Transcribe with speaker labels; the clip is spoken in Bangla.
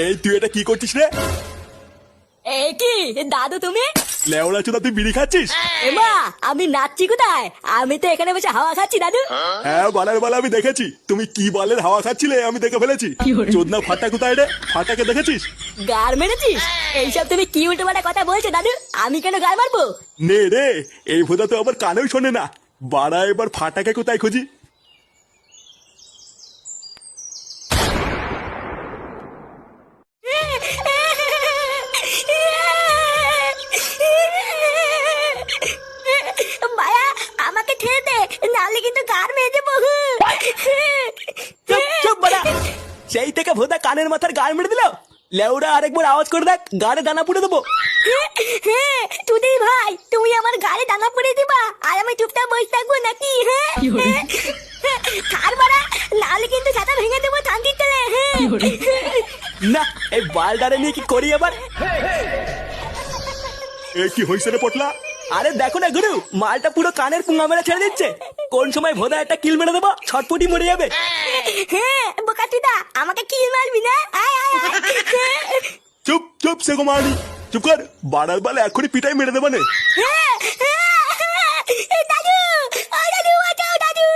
Speaker 1: এই তুই এটা কি করছিস রে?
Speaker 2: এ কি দাদু তুমি?
Speaker 1: লেওড়া চোদা, তুই বিড়ি খাচ্ছিস?
Speaker 2: এমা আমি নাচছি কোথায়? আমি তো এখানে বসে হাওয়া খাচ্ছি দাদু।
Speaker 1: হ্যাঁ, বালের বালে আমি দেখেছি তুমি কি বালের হাওয়া খাচ্ছিলে, আমি দেখে ফেলেছি। চোদনা ফাটা কোথায় রে? ফাটাকে দেখেছিস?
Speaker 2: গার মেরেছিস? এইসব তুমি কি উল্টো পাল্টা কথা বলছো দাদু? আমি কেন গার মারবো?
Speaker 1: নে রে, এই ভোদা তো আবার কানেও শোনে না। বাড়া, এবার ফাটাকে কোথায় খুঁজি?
Speaker 2: মায়া আমাকে ছেড়ে দে, নাহলে কিন্তু গার মেরে দেবো।
Speaker 3: চুপ চুপ বাড়া। সেই থেকে ভোদা কানের মাথার গাল মেরে দিল। লেউড়া আরেকবার আওয়াজ করে দেখ, গাড়ে দানা পুড়ে দেবো।
Speaker 2: তুই ভাই, তুমি আমার গায়ে দানা পড়ে দিবা আর আমি চুপচাপ বসে থাকবো নাকি? কার মারা, নাহলে কিন্তু ছাতা ভেঙে দেবো শান্তির তেলে।
Speaker 3: না, এই বালডারে নিয়ে কি করি এবার?
Speaker 1: এ কি হইছে রে পটলা?
Speaker 3: আরে দেখো না গুরু, মালটা পুরো কানের পুঙ্গা মেরে ছেড়ে দিচ্ছে। কোন সময় ভোদা একটা কিল মেরে দেবো, ছটপটি মরে যাবে।
Speaker 2: বোকাচুদা, আমাকে কি মারবি না? আয় আয় আয়।
Speaker 1: চুপ চুপ, সেগো মারি, চুপ কর। বাড়ার বালে এখনই পিটাই মেরে দেবানে।
Speaker 2: দাদু, ও দাদু, বাঁচাও দাদু।